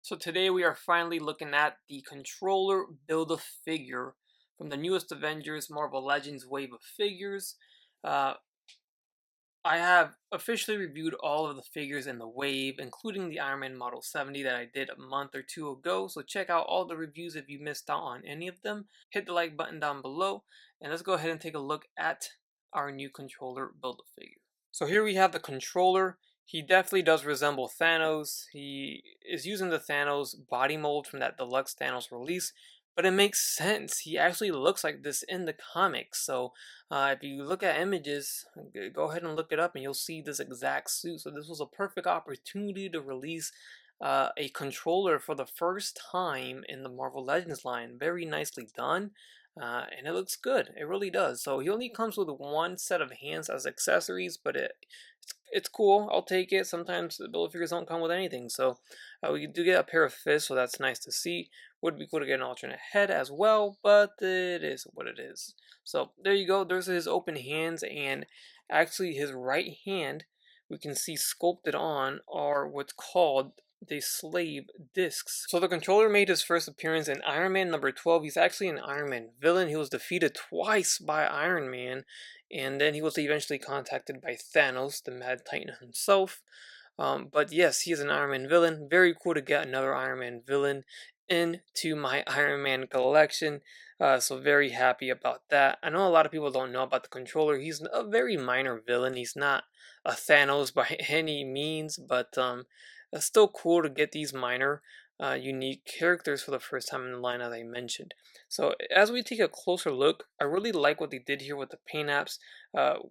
So today we are finally looking at the controller Build-A-Figure from the newest Avengers Marvel Legends wave of figures. Uh, I have officially reviewed all of the figures in the wave, including the Iron Man Model 70 that I did a month or two ago, so check out all the reviews if you missed out on any of them. Hit the like button down below, and let's go ahead and take a look at our new controller Build-A-Figure. So here we have the controller. He definitely does resemble Thanos. He is using the Thanos body mold from that deluxe Thanos release, but it makes sense. He actually looks like this in the comics. So if you look at images, go ahead and look it up and you'll see this exact suit. So this was a perfect opportunity to release a controller for the first time in the Marvel Legends line. Very nicely done. And it looks good. It really does. So he only comes with one set of hands as accessories, but it's cool. I'll take it. Sometimes the build figures don't come with anything, so we do get a pair of fists, so that's nice to see. Would be cool to get an alternate head as well, but it is what it is. So there you go. There's his open hands, and actually his right hand, we can see sculpted on are what's called the slave discs. So the controller made his first appearance in Iron Man number 12. He's actually an Iron Man villain. He was defeated twice by Iron Man, and then he was eventually contacted by Thanos, the Mad Titan himself. But yes, he is an Iron Man villain. Very cool to get another Iron Man villain into my Iron Man collection. So very happy about that. I know a lot of people don't know about the controller. He's a very minor villain. He's not a Thanos by any means, but it's still cool to get these minor, unique characters for the first time in the line, as I mentioned. So as we take a closer look, I really like what they did here with the paint apps.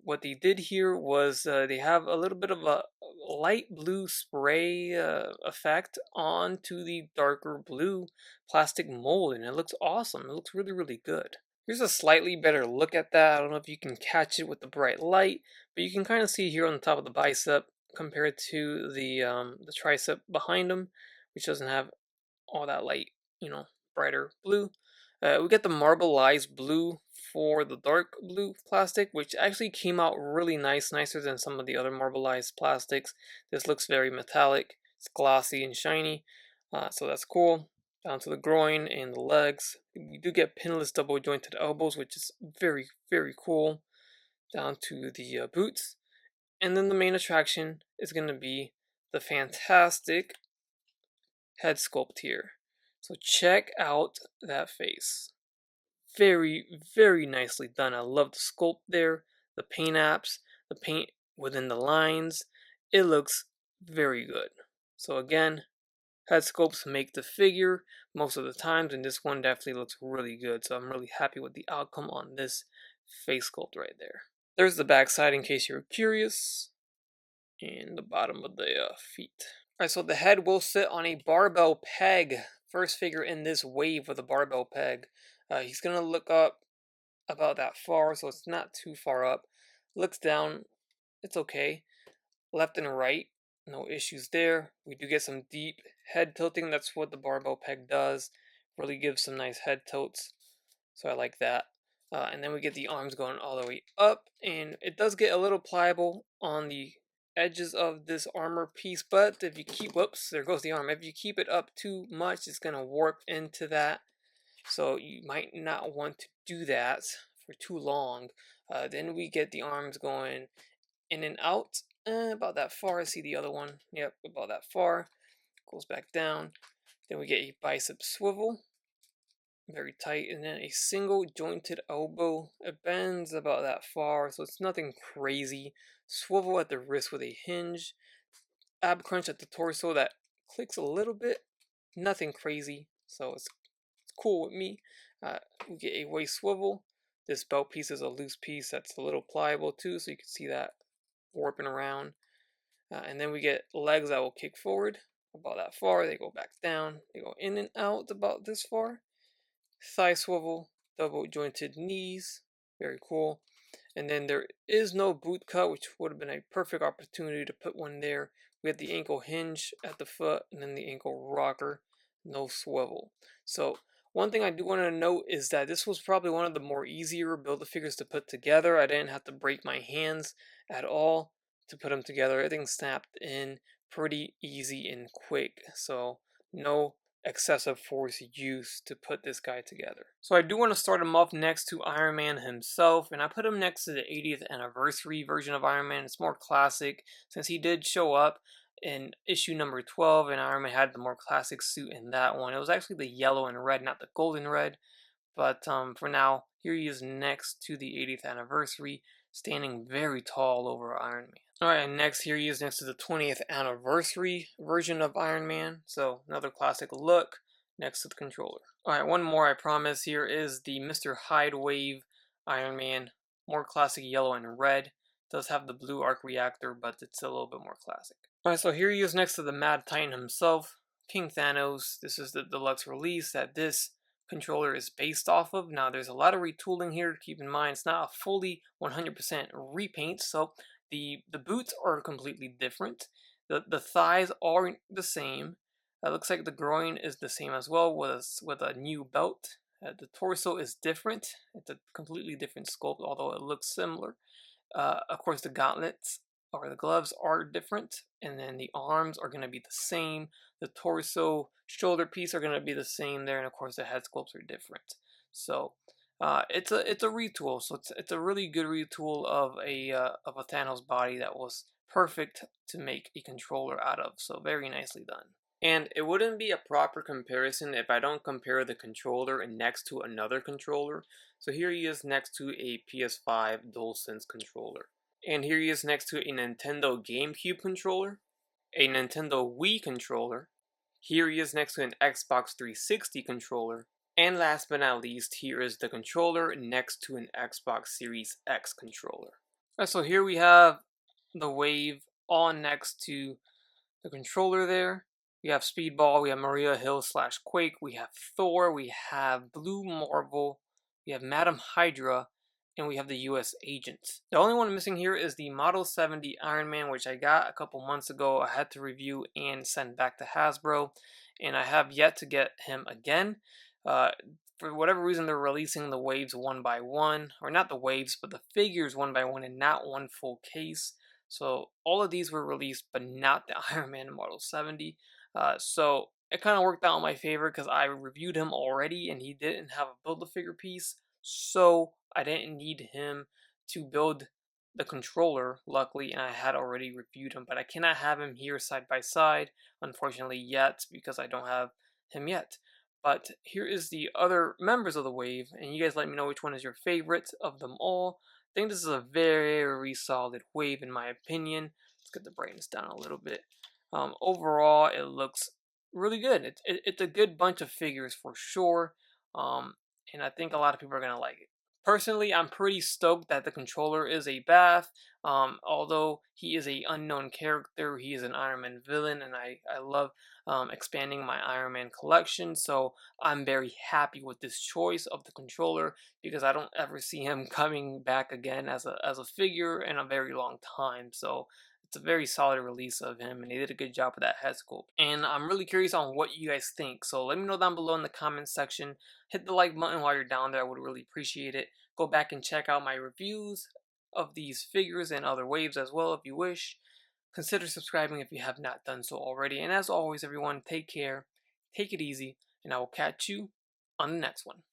What they did here was they have a little bit of a light blue spray effect onto the darker blue plastic mold, and it looks awesome. It looks really, really good. Here's a slightly better look at that. I don't know if you can catch it with the bright light, but you can kind of see here on the top of the bicep compared to the tricep behind him, which doesn't have all that light, brighter blue. We get the marbleized blue for the dark blue plastic, which actually came out really nice, nicer than some of the other marbleized plastics. This looks very metallic, it's glossy and shiny, so that's cool. Down to the groin and the legs. We do get pinless double jointed elbows, which is very, very cool. Down to the boots. And then the main attraction is going to be the fantastic head sculpt here. So check out that face. Very, very nicely done. I love the sculpt there, the paint apps, the paint within the lines. It looks very good. So again, head sculpts make the figure most of the times, and this one definitely looks really good. So I'm really happy with the outcome on this face sculpt right there. There's the back side in case you're curious, and the bottom of the feet. Alright, so the head will sit on a barbell peg. First figure in this wave with a barbell peg. He's going to look up about that far, so it's not too far up. Looks down, it's okay. Left and right, no issues there. We do get some deep head tilting. That's what the barbell peg does. Really gives some nice head tilts, so I like that. And then we get the arms going all the way up, and it does get a little pliable on the edges of this armor piece, but if you keep, whoops, there goes the arm. If you keep it up too much, it's going to warp into that, so you might not want to do that for too long. Then we get the arms going in and out, about that far. I see the other one, yep, about that far. Goes back down. Then we get a bicep swivel, very tight, and then a single jointed elbow. It bends about that far, so it's nothing crazy. Swivel at the wrist with a hinge. Ab crunch at the torso that clicks a little bit. Nothing crazy, so it's cool with me. We get a waist swivel. This belt piece is a loose piece that's a little pliable too, so you can see that warping around. And then we get legs that will kick forward about that far. They go back down. They go in and out about this far. Thigh swivel, double jointed knees, very cool. And then there is no boot cut, which would have been a perfect opportunity to put one there. We have the ankle hinge at the foot, and then the ankle rocker, no swivel. So one thing I do want to note is that this was probably one of the more easier Build-A-Figures to put together. I didn't have to break my hands at all to put them together. Everything snapped in pretty easy and quick. So no excessive force used to put this guy together. So I do want to start him off next to Iron Man himself, and I put him next to the 80th anniversary version of Iron Man. It's more classic since he did show up in issue number 12, and Iron Man had the more classic suit in that one. It was actually the yellow and red, not the golden red. But for now, here he is next to the 80th anniversary, standing very tall over Iron Man. Alright, and next here he is next to the 20th anniversary version of Iron Man. So another classic look next to the controller. Alright, one more I promise. Here is the Mr. Hyde Wave Iron Man. More classic yellow and red. Does have the blue arc reactor, but it's a little bit more classic. Alright, so here he is next to the Mad Titan himself, King Thanos. This is the deluxe release that this controller is based off of. Now there's a lot of retooling here. Keep in mind it's not a fully 100% repaint, so the boots are completely different. The thighs are the same. It looks like the groin is the same as well with a new belt. The torso is different. It's a completely different sculpt, although it looks similar. Of course, the gauntlets or the gloves are different, and then the arms are going to be the same. The torso, shoulder piece are going to be the same there, and of course, the head sculpts are different. So it's a retool. So it's a really good retool of a Thanos body that was perfect to make a controller out of. So very nicely done. And it wouldn't be a proper comparison if I don't compare the controller next to another controller. So here he is next to a PS5 DualSense controller. And here he is next to a Nintendo GameCube controller, a Nintendo Wii controller. Here he is next to an Xbox 360 controller. And last but not least, here is the controller next to an Xbox Series X controller. Alright, so here we have the Wave all next to the controller there. We have Speedball, we have Maria Hill / Quake, we have Thor, we have Blue Marvel, we have Madam Hydra, and we have the US Agent. The only one missing here is the Model 70 Iron Man, which I got a couple months ago. I had to review and send back to Hasbro, and I have yet to get him again. For whatever reason, they're releasing the waves one by one, or not the waves, but the figures one by one, and not one full case. So all of these were released, but not the Iron Man Model 70. So it kind of worked out in my favor because I reviewed him already, and he didn't have a Build-A-Figure piece, so I didn't need him to build the controller, luckily, and I had already reviewed him. But I cannot have him here side by side, unfortunately, yet, because I don't have him yet. But here is the other members of the Wave, and you guys let me know which one is your favorite of them all. I think this is a very solid Wave in my opinion. Let's get the brightness down a little bit. Overall, it looks really good. It's a good bunch of figures for sure, and I think a lot of people are going to like it. Personally, I'm pretty stoked that the controller is a Bath. Although he is a unknown character, he is an Iron Man villain, and I love expanding my Iron Man collection. So I'm very happy with this choice of the controller because I don't ever see him coming back again as a figure in a very long time. So it's a very solid release of him, and they did a good job with that head sculpt. And I'm really curious on what you guys think. So let me know down below in the comments section. Hit the like button while you're down there. I would really appreciate it. Go back and check out my reviews of these figures and other waves as well if you wish. Consider subscribing if you have not done so already. And as always, everyone, take care, take it easy, and I will catch you on the next one.